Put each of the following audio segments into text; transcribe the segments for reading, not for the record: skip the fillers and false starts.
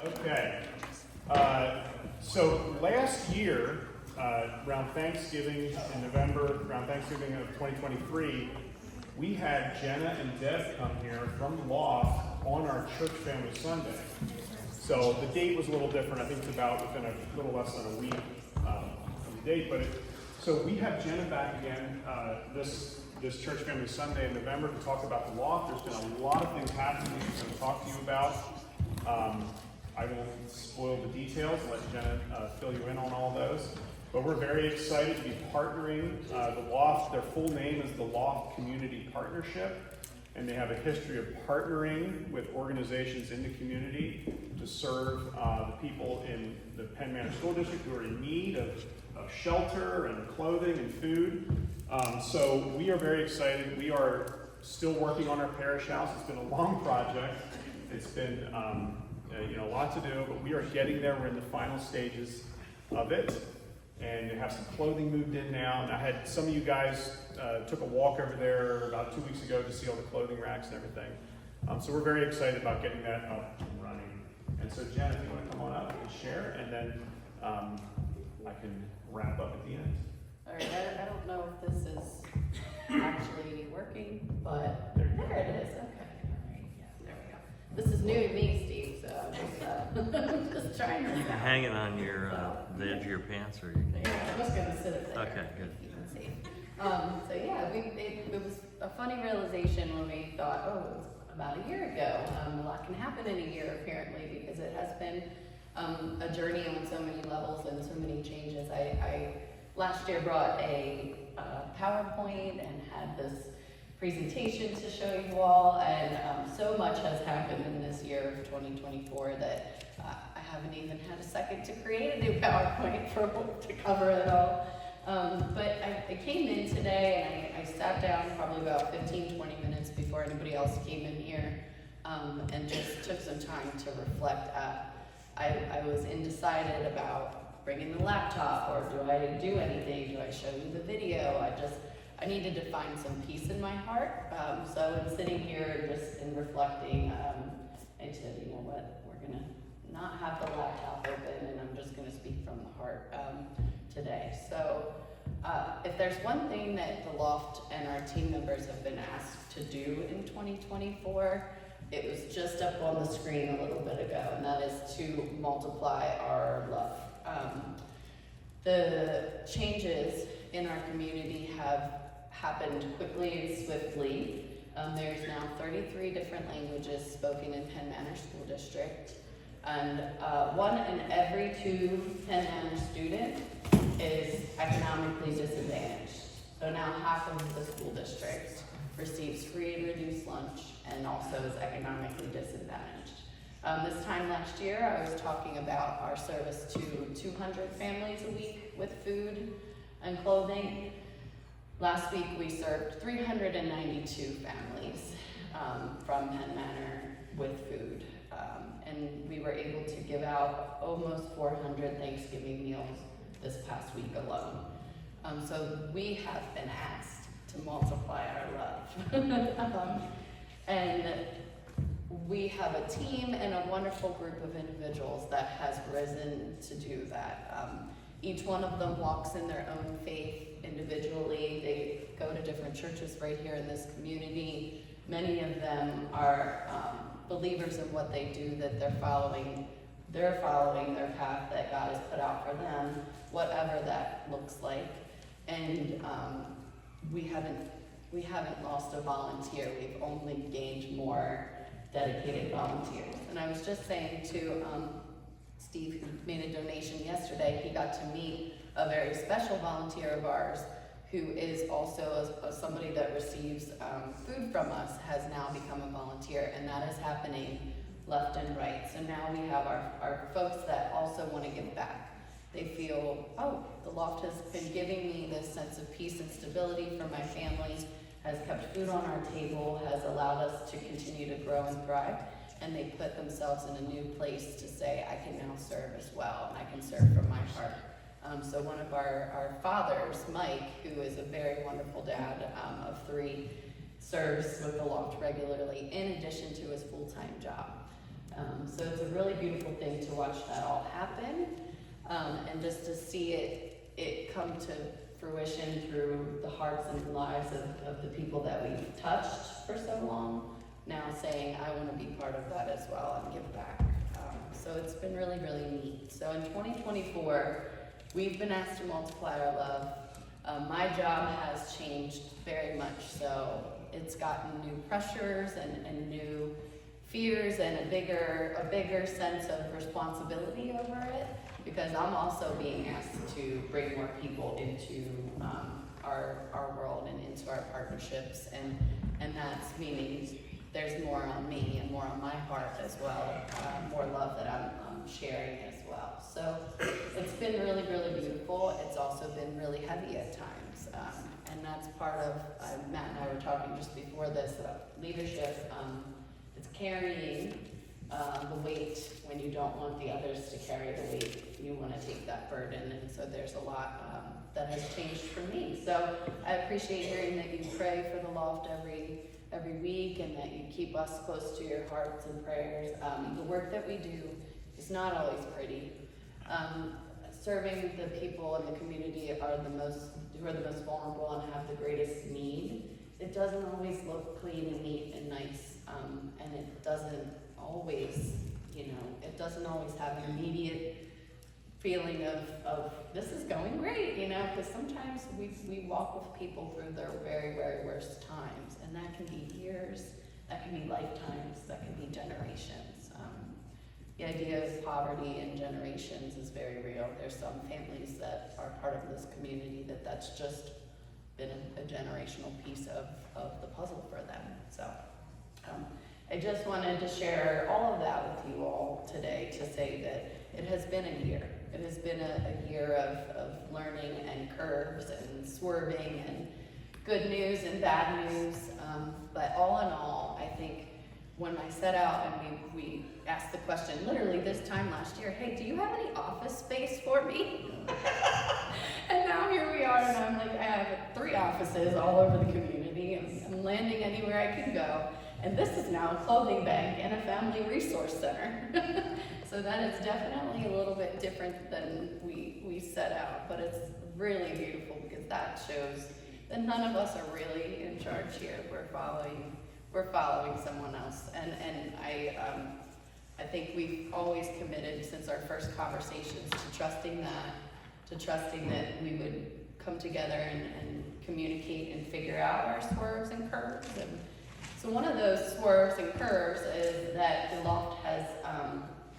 Okay. So last year, around Thanksgiving in November, around Thanksgiving of 2023, we had Jenna and Deb come here from Loft on our Church Family Sunday. So the date was a little different. I think it's about within a little less than a week from the date. So we have Jenna back again this Church Family Sunday in November to talk about the Loft. There's been a lot of things happening she's going to talk to you about. I won't spoil the details, let Jenna fill you in on all those. But we're very excited to be partnering the Loft. Their full name is the Loft Community Partnership, and they have a history of partnering with organizations in the community to serve the people in the Penn Manor School District who are in need of shelter and clothing and food. So we are very excited. We are still working on our parish house. It's been a long project. It's been a lot to do, but we are getting there. We're in the final stages of it. And they have some clothing moved in now. And I had some of you guys took a walk over there about 2 weeks ago to see all the clothing racks and everything. So we're very excited about getting that up and running. And so Jen, if you want to come on up and share, and then I can wrap up at the end. All right, I don't know if this is actually working, but there it is. Okay, all right, yeah, there we go. This is new to me, Steve, so I'm just trying to. You can hang it on your the edge of your pants, or you can. Yeah, I'm just gonna sit it there. Okay, good. You can see. So yeah, it was a funny realization when we thought, oh, it was about a year ago. A lot can happen in a year, apparently, because it has been a journey on so many levels and so many changes. I last year brought a PowerPoint and had this presentation to show you all, and so much has happened in this year of 2024 that I haven't even had a second to create a new PowerPoint to cover it all. But I came in today and I sat down probably about 15-20 minutes before anybody else came in here and just took some time to reflect. I was undecided about bringing the laptop, or do I do anything? Do I show you the video? I needed to find some peace in my heart. So in sitting here just and reflecting, I said, you know what, we're gonna not have the laptop open, and I'm just gonna speak from the heart today. So if there's one thing that the Loft and our team members have been asked to do in 2024, it was just up on the screen a little bit ago, and that is to multiply our love. The changes in our community have happened quickly and swiftly. There's now 33 different languages spoken in Penn Manor School District, and 1 in every 2 Penn Manor students is economically disadvantaged. So now half of the school district receives free and reduced lunch and also is economically disadvantaged. This time last year, I was talking about our service to 200 families a week with food and clothing. Last week, we served 392 families from Penn Manor with food. And we were able to give out almost 400 Thanksgiving meals this past week alone. So we have been asked to multiply our love. And we have a team and a wonderful group of individuals that has risen to do that. Each one of them walks in their own faith individually. They go to different churches right here in this community. Many of them are believers in what they do, that they're following their path that God has put out for them, whatever that looks like. And we haven't lost a volunteer. We've only gained more dedicated volunteers. And I was just saying to Steve, who made a donation yesterday, he got to meet a very special volunteer of ours who is also somebody that receives food from us, has now become a volunteer, and that is happening left and right. So now we have our folks that also want to give back. They feel, oh, the Loft has been giving me this sense of peace and stability for my family, has kept food on our table, has allowed us to continue to grow and thrive, and they put themselves in a new place to say, I can now serve as well, and I can serve from my heart. So one of our fathers, Mike, who is a very wonderful dad of 3, serves with the Loft regularly in addition to his full-time job. So it's a really beautiful thing to watch that all happen, and just to see it come to fruition through the hearts and lives of the people that we've touched for so long, now saying, I want to be part of that as well and give back. So it's been really, really neat. So in 2024, we've been asked to multiply our love. My job has changed very much, so it's gotten new pressures and new fears and a bigger sense of responsibility over it, because I'm also being asked to bring more people into our world and into our partnerships, and that's meaning there's more on me and more on my heart as well, more love that I'm sharing as well. So it's been really, really beautiful. It's also been really heavy at times, and that's part of, Matt and I were talking just before this, leadership. It's carrying the weight when you don't want the others to carry the weight. You want to take that burden, and so there's a lot that has changed for me. So I appreciate hearing that you pray for the Loft every week, and that you keep us close to your hearts and prayers. The work that we do is not always pretty. Serving the people in the community who are the most vulnerable and have the greatest need. It doesn't always look clean and neat and nice, and it doesn't always, it doesn't always have an immediate feeling of this is going great, because sometimes we walk with people through their very, very worst times, and that can be years, that can be lifetimes, that can be generations. The idea of poverty in generations is very real. There's some families that are part of this community that's just been a generational piece of the puzzle for them. So I just wanted to share all of that with you all today to say that it has been a year. It has been a year of learning and curves and swerving and good news and bad news. But all in all, I think when I set out and we asked the question, literally this time last year, hey, do you have any office space for me? And now here we are, and I'm like, I have 3 offices all over the community. I'm landing anywhere I can go. And this is now a clothing bank and a family resource center. So that is definitely a little bit different than we set out, but it's really beautiful because that shows that none of us are really in charge here. We're following someone else. And I think we've always committed since our first conversations to trusting that we would come together and communicate and figure out our swerves and curves. And so one of those swerves and curves is that the Loft has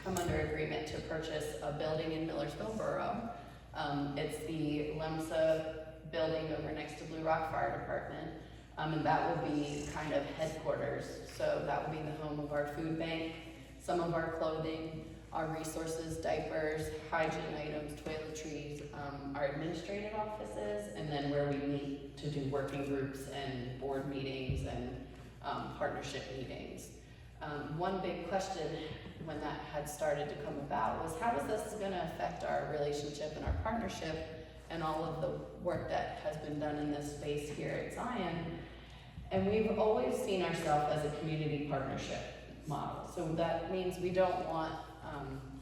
come under agreement to purchase a building in Millersville Borough. It's the LEMSA building over next to Blue Rock Fire Department, and that will be kind of headquarters. So that will be the home of our food bank, some of our clothing, our resources, diapers, hygiene items, toiletries, our administrative offices, and then where we meet to do working groups and board meetings and partnership meetings. One big question when that had started to come about was, how is this going to affect our relationship and our partnership and all of the work that has been done in this space here at Zion? And we've always seen ourselves as a community partnership model. So that means we don't want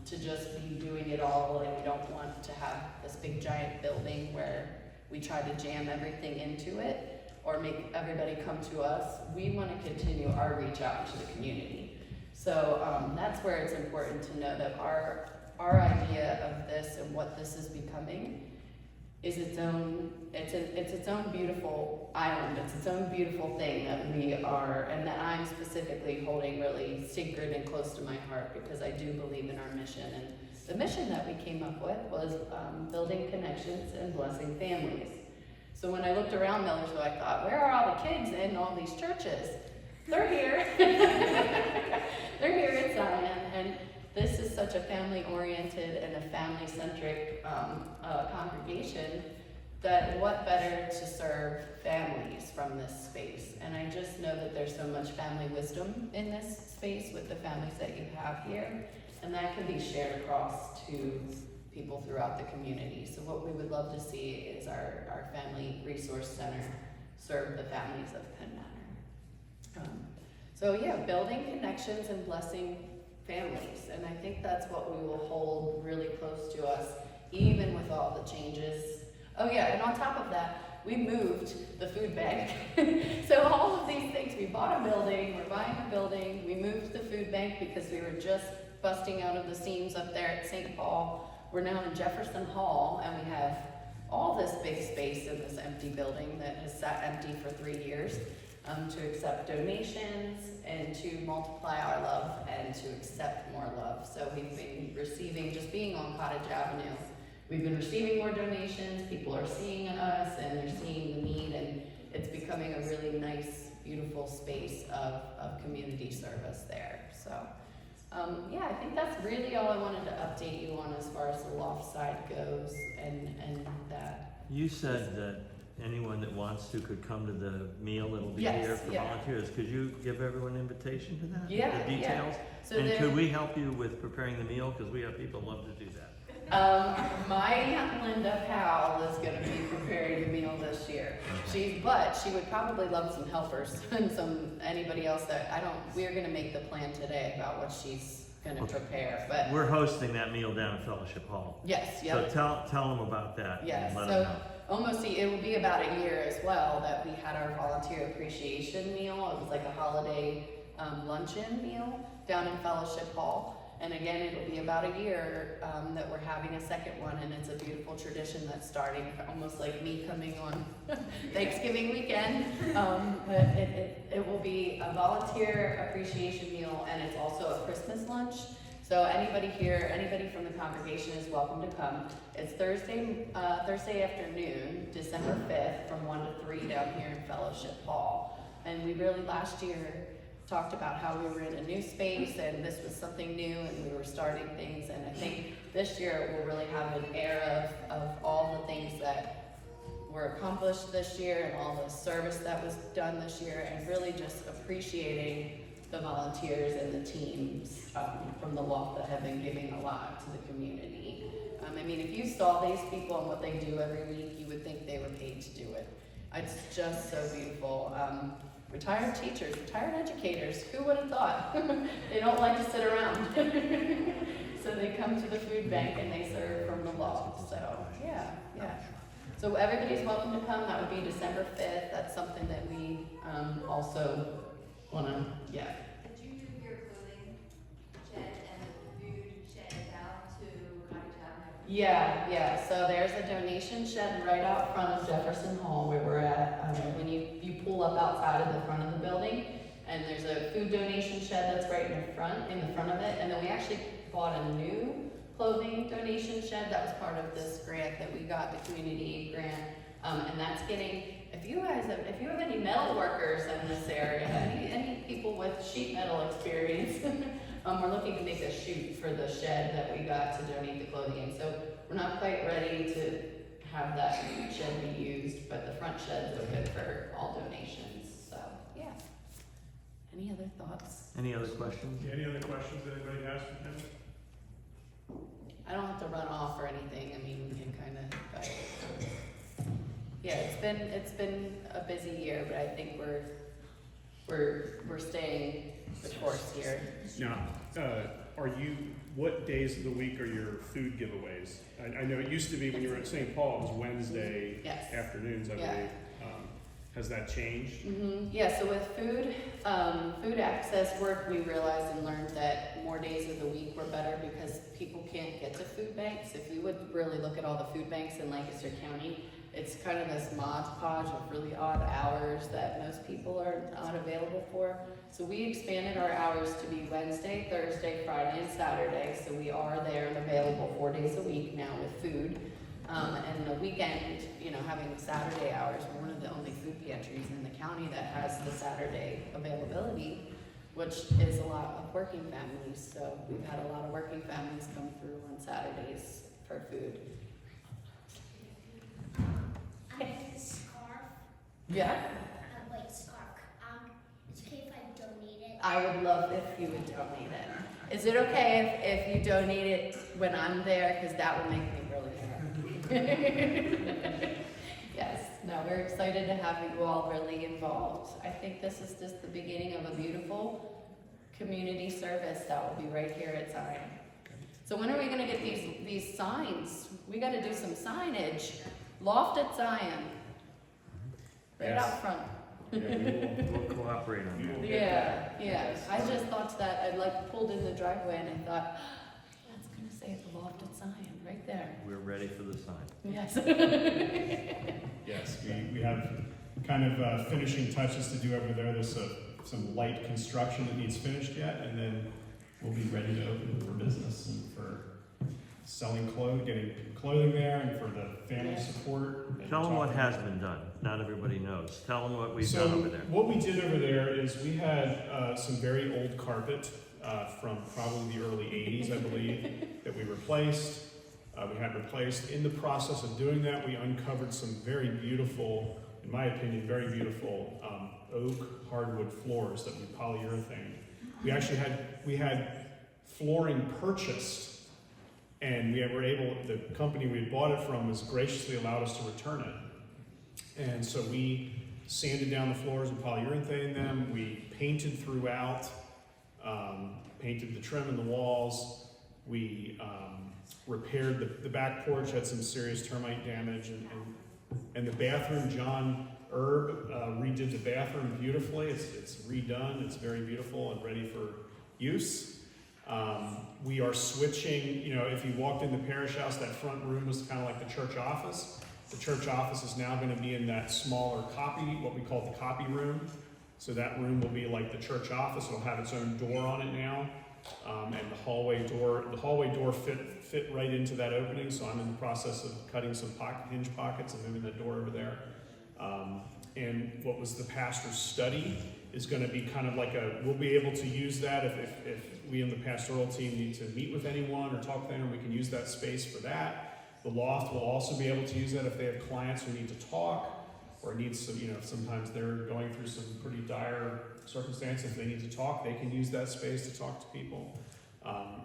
to just be doing it all, and we don't want to have this big giant building where we try to jam everything into it or make everybody come to us. We want to continue our reach out to the community. So that's where it's important to know that our idea of this and what this is becoming is its own beautiful island. It's its own beautiful thing that we are, and that I'm specifically holding really sacred and close to my heart, because I do believe in our mission. And the mission that we came up with was building connections and blessing families. So when I looked around Millersville, I thought, where are all the kids in all these churches? They're here. They're here at Zion, and this is such a family-oriented and a family-centric congregation, that what better to serve families from this space. And I just know that there's so much family wisdom in this space with the families that you have here, and that can be shared across to people throughout the community. So what we would love to see is our Family Resource Center serve the families of Penn Manor. So yeah, building connections and blessing families. And I think that's what we will hold really close to us, even with all the changes. Oh yeah, and on top of that, we moved the food bank. So all of these things, we bought a building, we're buying a building, we moved the food bank because we were just busting out of the seams up there at St. Paul. We're now in Jefferson Hall, and we have all this big space in this empty building that has sat empty for 3 years, to accept donations and to multiply our love and to accept more love. So we've been receiving, just being on Cottage Avenue, we've been receiving more donations, people are seeing us and they're seeing the need, and it's becoming a really nice, beautiful space of community service there. So, yeah, I think that's really all I wanted to update you on as far as the Loft side goes, and that. You said that anyone that wants to could come to the meal that'll be Yes, here for yeah. volunteers. Could you give everyone an invitation to that? Yeah, The details? So And there- could we help you with preparing the meal? Because we have people who love to do that. My Aunt Linda Powell is gonna be preparing the meal this year. But she would probably love some helpers and anybody else we're gonna make the plan today about what she's gonna Okay. prepare, but We're hosting that meal down at Fellowship Hall. yes, So yep. tell them about that. Yes, And let so them know. it will be about a year as well that we had our volunteer appreciation meal. It was like a holiday luncheon meal down in Fellowship Hall. And again, it'll be about a year that we're having a second one, and it's a beautiful tradition that's starting, almost like me coming on Thanksgiving weekend. But it will be a volunteer appreciation meal, and it's also a Christmas lunch. So anybody here, anybody from the congregation is welcome to come. It's Thursday afternoon, December 5th, from 1 to 3 down here in Fellowship Hall. And we really last year talked about how we were in a new space and this was something new and we were starting things, and I think this year we'll really have an air of all the things that were accomplished this year and all the service that was done this year, and really just appreciating the volunteers and the teams from the Loft that have been giving a lot to the community. I mean, if you saw these people and what they do every week, you would think they were paid to do it. It's just so beautiful. Retired teachers, retired educators, who would have thought? They don't like to sit around. So they come to the food bank and they serve from the Loft. So, yeah. So everybody's welcome to come. That would be December 5th. That's something that we also want to, Could you move your clothing shed and the food shed down to Cottage Avenue? Yeah, so there's a donation shed right out front of Jefferson Hall where we're at, when you pull up outside of the front of the building, and there's a food donation shed that's right in the front of it, and then we actually bought a new clothing donation shed that was part of this grant that we got, the community aid grant, and that's getting, if you have any metal workers in this area, any people with sheet metal experience, we're looking to make a chute for the shed that we got to donate the clothing in. So we're not quite ready to have that shed be used, but the front shed's open for all donations. So, yeah. Any other thoughts? Any other questions? Any other questions that anybody has for Jenna? I don't have to run off or anything. I mean, we can kind of, yeah, it's been a busy year, but I think we're staying the course here. Now, what days of the week are your food giveaways? I know it used to be when you were at St. Paul, it was Wednesday Yes. afternoons, I Yeah. believe. Has that changed? Yeah, so with food access work, we realized and learned that more days of the week were better because people can't get to food banks. If you would really look at all the food banks in Lancaster County, it's kind of this mod podge of really odd hours that most people are not available for. So we expanded our hours to be Wednesday, Thursday, Friday, and Saturday. So we are there and available 4 days a week now with food. And the weekend, having Saturday hours, we're one of the only food pantries in the county that has the Saturday availability, which is a lot of working families. So we've had a lot of working families come through on Saturdays for food. I have this scarf. Yeah, A white scarf. It's okay if I donate it. I would love if you would donate it. Is it okay if you donate it when I'm there? Because that will make me really happy. Yes, no, we're excited to have you all really involved. I think this is just the beginning of a beautiful community service that will be right here at Zion. So when are we gonna get these signs? We gotta do some signage. Loft at Zion. Right Yes. out front. Yeah, We'll cooperate on we that. will get Yeah, that. yeah. Yes. I just thought that, I like pulled in the driveway and I thought, that's gonna say the Loft at Zion, right there. We're ready for the sign. Yes. Yes, we have kind of finishing touches to do over there. There's some light construction that needs finished yet, and then we'll be ready to open for business and for selling clothes, getting clothing there, and for the family Yeah. support. and Tell them what talking- has been done. Not everybody knows. Tell them what we've So done over there. what we did over there is we had some very old carpet from probably the early 80s, I believe, that we replaced. We had replaced. In the process of doing that, we uncovered some very beautiful, in my opinion, very beautiful oak hardwood floors that we polyurethane. We had flooring purchased, and we were able, the company we had bought it from was graciously allowed us to return it. And so we sanded down the floors and polyurethane them. We painted throughout, painted the trim in the walls. We repaired the back porch, had some serious termite damage, and the bathroom, John Erb redid the bathroom beautifully. It's redone, it's very beautiful and ready for use. We are switching, if you walked in the parish house, that front room was kind of like the church office. The church office is now going to be in that smaller copy, what we call the copy room. So that room will be like the church office. It'll have its own door on it now. And the hallway door fit right into that opening. So I'm in the process of cutting some hinge pockets and moving the door over there. And what was the pastor's study is going to be kind of like we'll be able to use that if we in the pastoral team need to meet with anyone or talk to them, we can use that space for that. The loft will also be able to use that if they have clients who need to talk or need some, sometimes they're going through some pretty dire circumstances. If they need to talk, they can use that space to talk to people.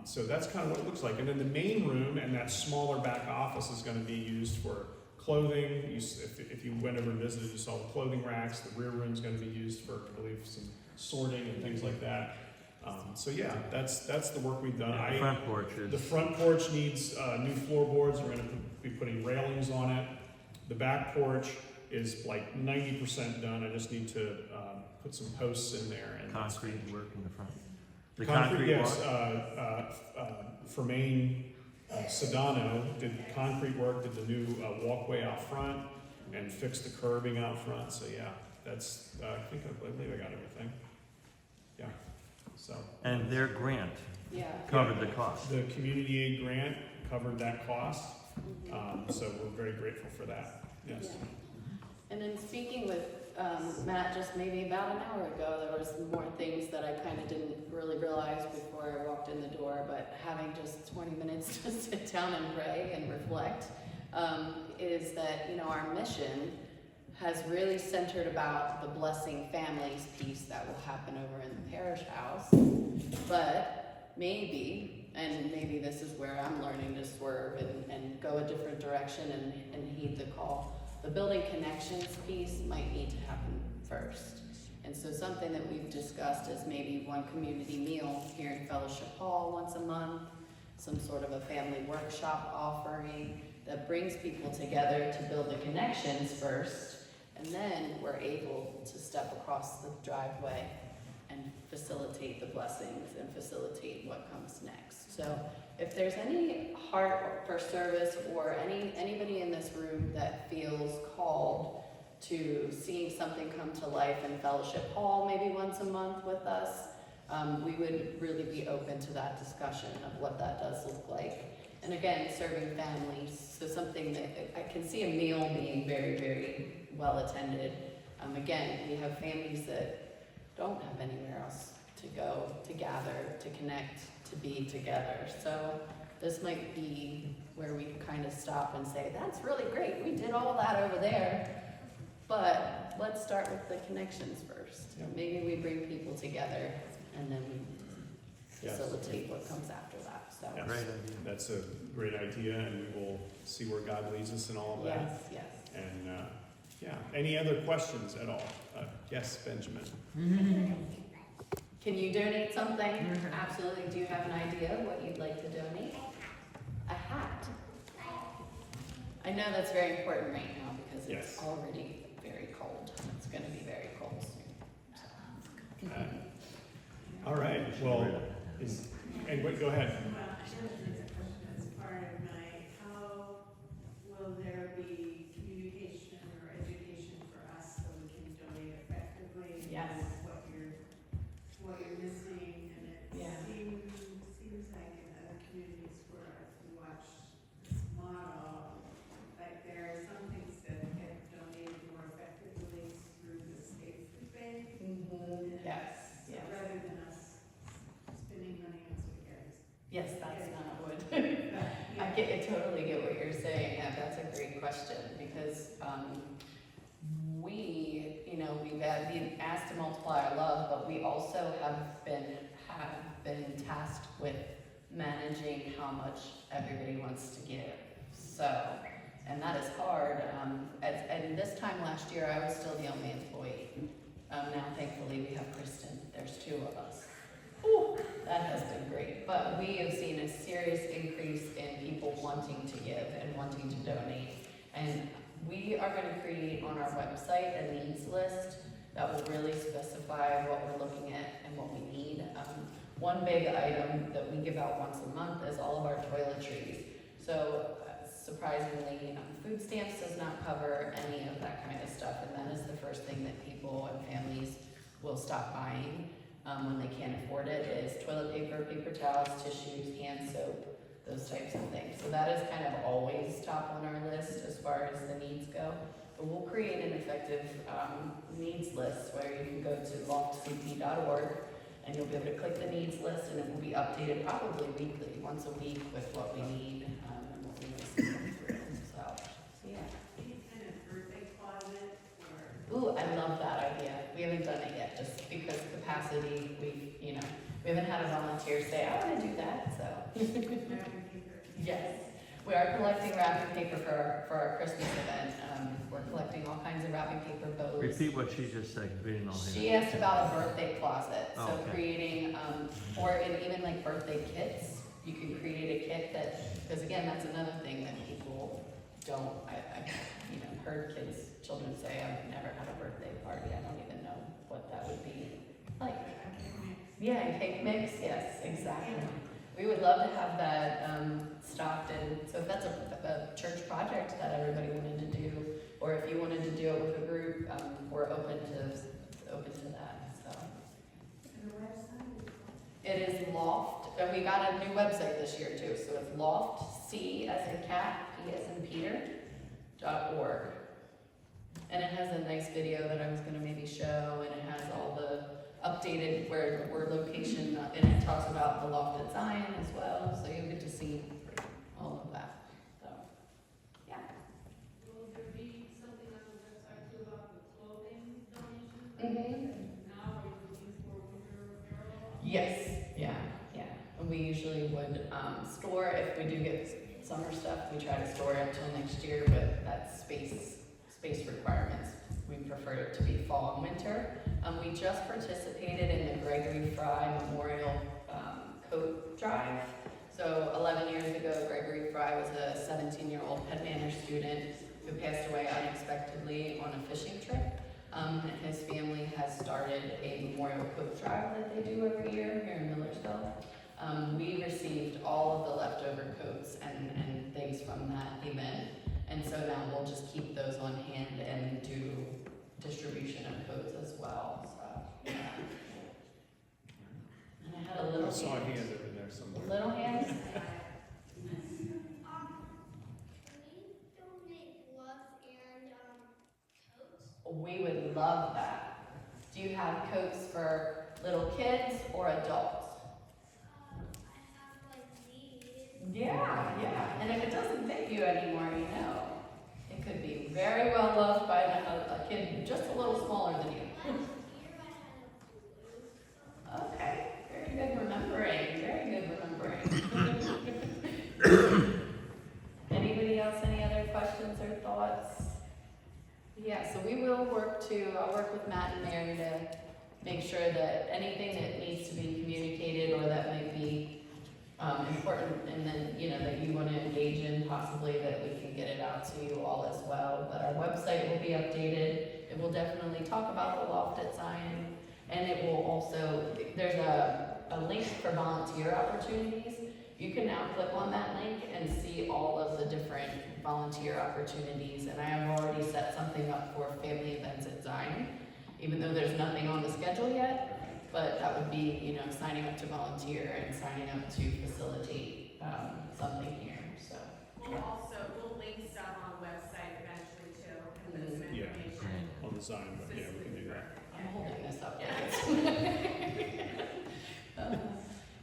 So that's kind of what it looks like. And then the main room and that smaller back office is going to be used for clothing. If you went over and visited, you saw the clothing racks. The rear room is going to be used for, I believe, some sorting and things like that. So yeah, that's the work we've done. The front porch The is, front porch needs new floorboards. We're going to be putting railings on it. The back porch is like 90% done. I just need to put some posts in there. And concrete work in the front. The concrete, yes. walk? Fermain Sedano did concrete work, did the new walkway out front, and fixed the curbing out front. So yeah, that's I believe I got everything. Yeah. So. And their grant Yeah. covered the cost. The community aid grant covered that cost, so we're very grateful for that. Yes. Yeah. And then speaking with Matt just maybe about an hour ago, there was more things that I kind of didn't really realize before I walked in the door, but having just 20 minutes to sit down and pray and reflect is that, our mission has really centered about the blessing families piece that will happen over in the parish house. But maybe this is where I'm learning to swerve and go a different direction and heed the call. The building connections piece might need to happen first. And so something that we've discussed is maybe one community meal here in Fellowship Hall once a month, some sort of a family workshop offering that brings people together to build the connections first, and then we're able to step across the driveway and facilitate the blessings and facilitate what comes next. So if there's any heart for service or anybody in this room that feels called to seeing something come to life in Fellowship Hall maybe once a month with us, we would really be open to that discussion of what that does look like. And again, serving families, so something that I can see a meal being very, very well attended. Again, we have families that don't have anywhere else to go, to gather, to connect, to be together. So this might be where we can kind of stop and say, that's really great, we did all that over there, but let's start with the connections first. Yeah. Maybe we bring people together and then we facilitate what comes after that. So Yes. Great idea. That's a great idea, and we will see where God leads us in all of that. yes. And any other questions at all? Yes, Benjamin. Can you donate something? Absolutely. Do you have an idea of what you'd like to donate? A hat. I know that's very important right now because it's Yes. already very cold. It's gonna be very cold soon. All right, well, and wait, go ahead. Well, I know there's a question as part of how will there be communication or education for us so we can donate effectively? Yes. What you're missing, and it Yeah. seems like in other communities where I've watched this model, like there are some things that get donated more effectively through the state food bank. Yes, So yes. rather than us spending money on spaghetti. Yes, that's not what. But, I totally get what you're saying. Yeah, that's a great question because we've been asked to multiply our love, but we also have been tasked with managing how much everybody wants to give. So, and that is hard. And this time last year, I was still the only employee. Now, thankfully, we have Kristen. There's 2 of us. Ooh, that has been great. But we have seen a serious increase in people wanting to give and wanting to donate. And we are going to create on our website a needs list that will really specify what we're looking at and what we need. One big item that we give out once a month is all of our toiletries. So surprisingly, food stamps does not cover any of that kind of stuff, and that is the first thing that people and families will stop buying when they can't afford it, is toilet paper, paper towels, tissues, hand soap, those types of things. So that is kind of always top on our list as far as the needs go. But we'll create an effective needs list where you can go to loftcp.org and you'll be able to click the needs list, and it will be updated probably weekly, once a week, with what we need and what we want to see come through. So yeah. any kind of birthday closet or Ooh, I love that idea. We haven't done it yet, just because capacity, we haven't had a volunteer say, I want to do that, so. wrapping paper? Yes, we are collecting wrapping paper for our Christmas event. We're collecting all kinds of wrapping paper bows. Repeat what she just said, 'cause we didn't all hear. She asked about a birthday closet, Oh, so okay. creating, or even like birthday kits. You can create a kit that, because again, that's another thing that people don't, I heard children say, I've never had a birthday party, I don't even know what that would be like. Yeah, and cake mix, yes, exactly. We would love to have that stocked, and so if that's a church project that everybody wanted to do, or if you wanted to do it with a group, we're open to that. So And the website? it is Loft, and we got a new website this year too. So it's Loft, C as in cat, P as in Peter, .org. And it has a nice video that I was going to maybe show, and it has all the updated where location, and it talks about the Loft at Zion as well, so you'll get to see all of that. So, yeah. Will there be something on the website too about the clothing donations? Mm-hmm. Now are you looking for winter apparel? Yes, yeah. And we usually would store, if we do get summer stuff, we try to store it until next year, but that's space requirements. We prefer it to be fall and winter. We just participated in the Gregory Fry Memorial Coat Drive. So 11 years ago, Gregory Fry was a 17-year-old head manor student who passed away unexpectedly on a fishing trip. And his family has started a memorial coat drive that they do every year here in Millersville. We received all of the leftover coats and things from that event. And so now we'll just keep those on hand and do distribution of coats as well. So, yeah. And I had a little I saw a hand. hand over there somewhere. Little hands? Can we donate gloves and coats? We would love that. Do you have coats for little kids or adults? I have like these. Yeah. And if it doesn't fit you anymore, it could be very well loved by a kid just a little smaller than you. Last year I had a blue. Okay, very good remembering. Anybody else, any other questions or thoughts? Yeah, so I'll work with Matt and Mary to make sure that anything that needs to be communicated or that might be important, and then, that you want to engage in, possibly that we can get it out to you all as well. But our website will be updated. It will definitely talk about the Loft at Zion, and it will also, there's a link for volunteer opportunities. You can now click on that link and see all of the different volunteer opportunities, and I have already set something up for family events at Zion, even though there's nothing on the schedule yet. But that would be, signing up to volunteer and signing up to facilitate something here, so. We'll link stuff on the website eventually too, and then some Yeah. information. On the sign, but yeah, we can do that. I'm holding this up.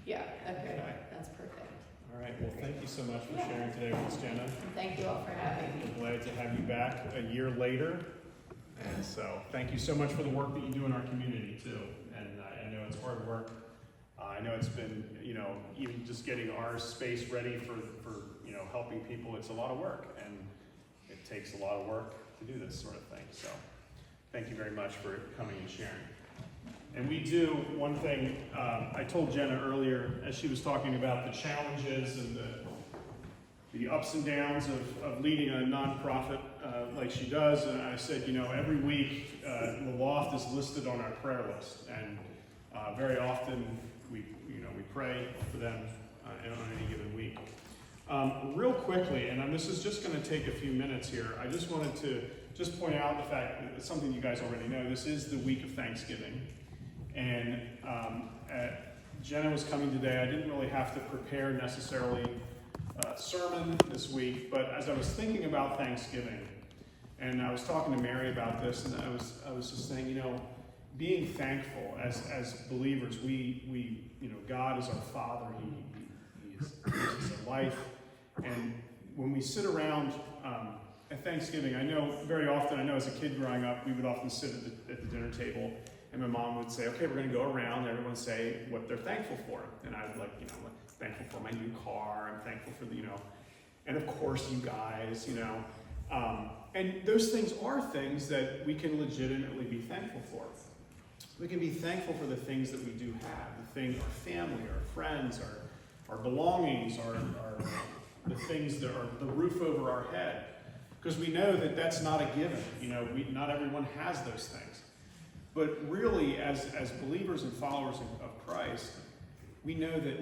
Yeah, okay, Okay. that's perfect. All right, well, thank you so much for sharing today with us, Jenna. Thank you all for having me. I'm glad to have you back a year later. And so, thank you so much for the work that you do in our community too. And I know it's hard work. I know it's been, even just getting our space ready for helping people, it's a lot of work. And it takes a lot of work to do this sort of thing. So, thank you very much for coming and sharing. And we do one thing, I told Jenna earlier, as she was talking about the challenges and the ups and downs of leading a nonprofit like she does, and I said, every week the Loft is listed on our prayer list, and very often we pray for them on any given week. Real quickly, and this is just going to take a few minutes here, I just wanted to just point out the fact that it's something you guys already know. This is the week of Thanksgiving, and Jenna was coming today. I didn't really have to prepare necessarily sermon this week, but as I was thinking about Thanksgiving, and I was talking to Mary about this, and I was just saying, being thankful as believers, we God is our Father. He gives us a life, and when we sit around at Thanksgiving, I know as a kid growing up, we would often sit at the dinner table, and my mom would say, "Okay, we're going to go around. Everyone say what they're thankful for," and I would thankful for my new car. I'm thankful for and of course you guys, and those things are things that we can legitimately be thankful for. We can be thankful for the things that we do have, our family, our friends, our belongings, the things that are the roof over our head, because we know that that's not a given. Not everyone has those things, but really, as believers and followers of Christ, we know that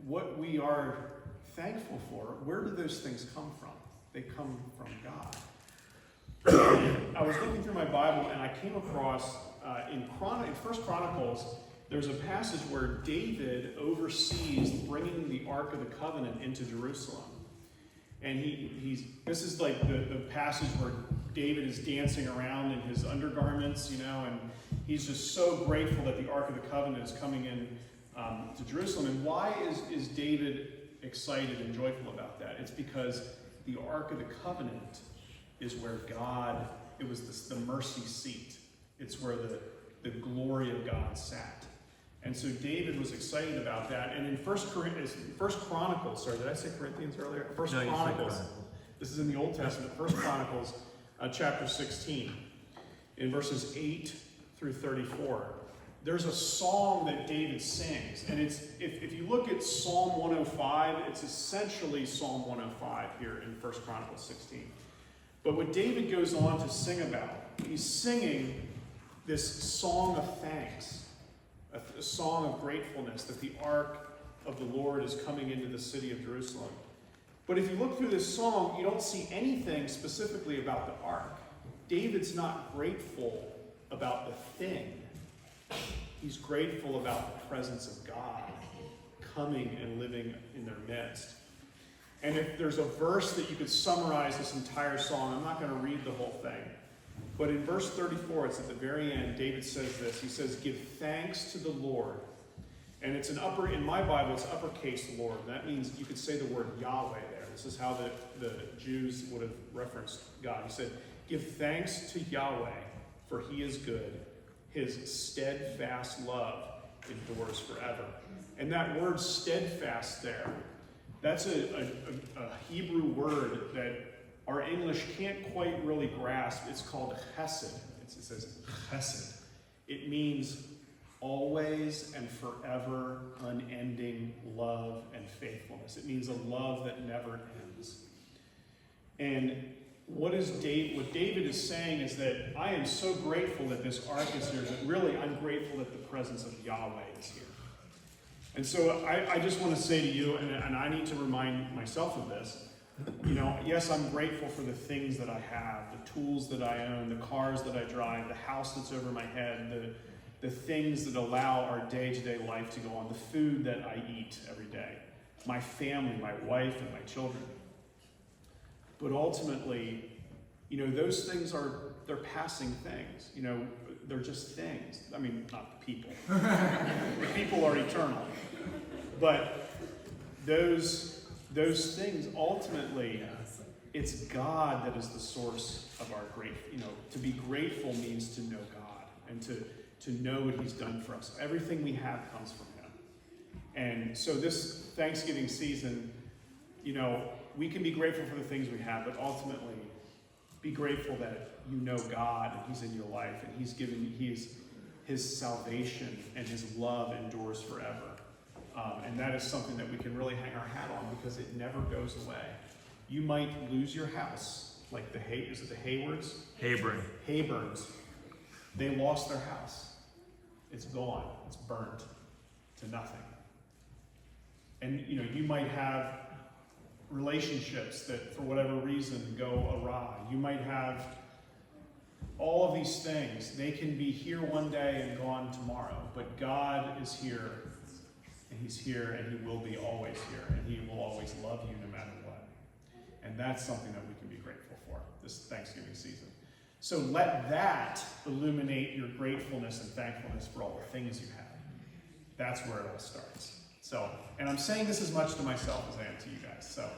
what we are thankful for, where do those things come from? They come from God. I was looking through my Bible and I came across in 1 Chronicles, there's a passage where David oversees bringing the Ark of the Covenant into Jerusalem. And this is like the passage where David is dancing around in his undergarments, and he's just so grateful that the Ark of the Covenant is coming in to Jerusalem. And why is David excited and joyful about that? It's because the Ark of the Covenant is where it was the mercy seat. It's where the glory of God sat. And so David was excited about that. And in 1 Chronicles, sorry, did I say Corinthians earlier? 1 Chronicles. This is in the Old Testament, 1 Chronicles, chapter 16, in verses 8 through 34. There's a song that David sings, and if you look at Psalm 105, it's essentially Psalm 105 here in 1 Chronicles 16. But what David goes on to sing about, he's singing this song of thanks, a song of gratefulness that the Ark of the Lord is coming into the city of Jerusalem. But if you look through this song, you don't see anything specifically about the Ark. David's not grateful about the thing. He's grateful about the presence of God coming and living in their midst. And if there's a verse that you could summarize this entire song, I'm not going to read the whole thing. But in verse 34, it's at the very end, David says this. He says, "Give thanks to the Lord." And it's in my Bible, it's uppercase Lord. That means you could say the word Yahweh there. This is how the Jews would have referenced God. He said, "Give thanks to Yahweh, for he is good. His steadfast love endures forever." And that word steadfast there, that's a Hebrew word that our English can't quite really grasp. It's called chesed. It says chesed. It means always and forever unending love and faithfulness. It means a love that never ends. And what David is saying is that I am so grateful that this ark is here, that really I'm grateful that the presence of Yahweh is here. And so I just want to say to you, and I need to remind myself of this, yes, I'm grateful for the things that I have, the tools that I own, the cars that I drive, the house that's over my head, the things that allow our day-to-day life to go on, the food that I eat every day, my family, my wife, and my children. But ultimately, those things they're passing things. They're just things. I mean, not the people. The people are eternal. But those things, ultimately, it's God that is the source of our grace. To be grateful means to know God and to know what He's done for us. Everything we have comes from Him. And so this Thanksgiving season, we can be grateful for the things we have, but ultimately be grateful that you know God and He's in your life and His salvation and His love endures forever. And that is something that we can really hang our hat on because it never goes away. You might lose your house, like the Haywards? Hayburns. They lost their house. It's gone. It's burnt to nothing. And you might have relationships that for whatever reason go awry. You might have all of these things. They can be here one day and gone tomorrow, but God is here, and He's here, and He will be always here, and He will always love you no matter what. And that's something that we can be grateful for this Thanksgiving season. So let that illuminate your gratefulness and thankfulness for all the things you have. That's where it all starts. So, and I'm saying this as much to myself as I am to you guys. So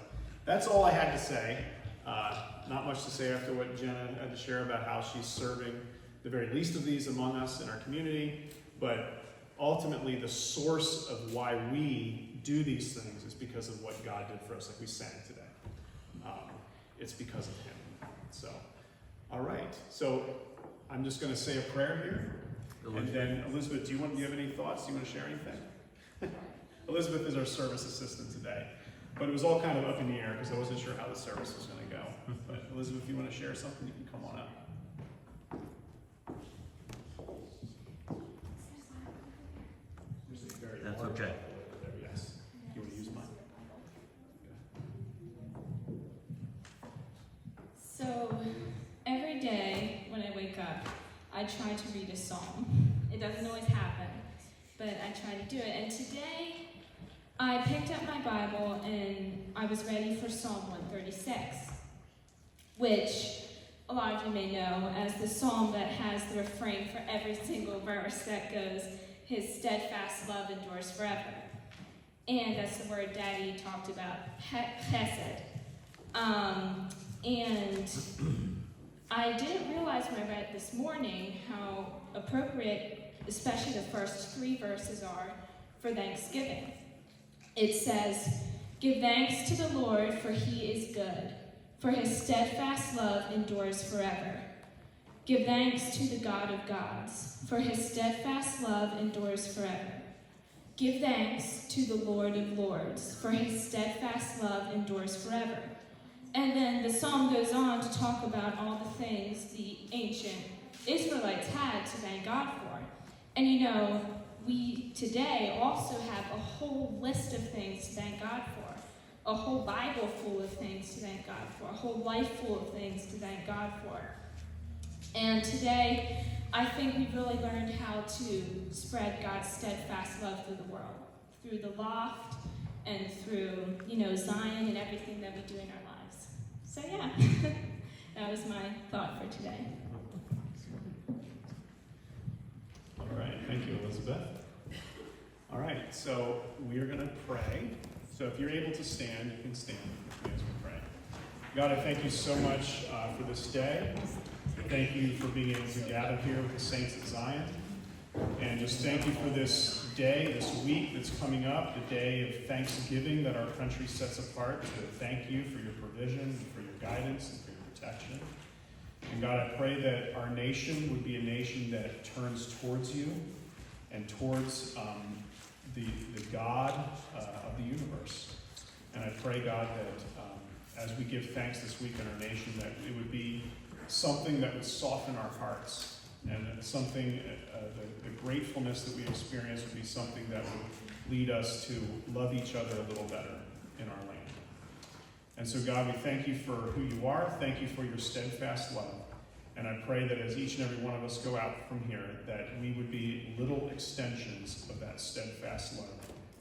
that's all I had to say. Not much to say after what Jenna had to share about how she's serving the very least of these among us in our community. But ultimately, the source of why we do these things is because of what God did for us, like we sang today. It's because of Him. So, all right. So I'm just going to say a prayer here. And then, Elizabeth, do you have any thoughts? Do you want to share anything? Elizabeth is our service assistant today. But it was all kind of up in the air because I wasn't sure how the service was going to go. But Elizabeth, if you want to share something, you can come on up. There's a very That's large okay. Bible over there, yes. You want to use mine? So, every day when I wake up, I try to read a psalm. It doesn't always happen, but I try to do it. And today, I picked up my Bible and I was ready for Psalm 136, which a lot of you may know as the psalm that has the refrain for every single verse that goes, His steadfast love endures forever. And that's the word Daddy talked about, chesed. And I didn't realize when I read it this morning how appropriate, especially the first 3 verses are, for Thanksgiving. It says, Give thanks to the Lord, for He is good, for His steadfast love endures forever. Give thanks to the God of gods, for His steadfast love endures forever. Give thanks to the Lord of lords, for His steadfast love endures forever. And then the psalm goes on to talk about all the things the ancient Israelites had to thank God for. And we today also have a whole list of things to thank God for, a whole Bible full of things to thank God for, a whole life full of things to thank God for. And today, I think we've really learned how to spread God's steadfast love through the world, through the Loft and through, Zion and everything that we do in our lives. So yeah, that was my thought for today. All right, thank you, Elizabeth. All right, so we are going to pray. So if you're able to stand, you can stand as we pray. God, I thank you so much for this day. Thank you for being able to gather here with the saints at Zion. And just thank you for this day, this week that's coming up, the day of Thanksgiving that our country sets apart. To thank you for your provision, and for your guidance, and for your protection. And God, I pray that our nation would be a nation that turns towards you and towards the God of the universe. And I pray, God, that as we give thanks this week in our nation, that it would be something that would soften our hearts, and something, the gratefulness that we experience would be something that would lead us to love each other a little better in our land. And so, God, we thank you for who you are. Thank you for your steadfast love. And I pray that as each and every one of us go out from here, that we would be little extensions of that steadfast love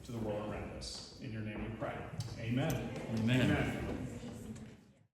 to the world around us. In your name we pray. Amen. Amen. Amen.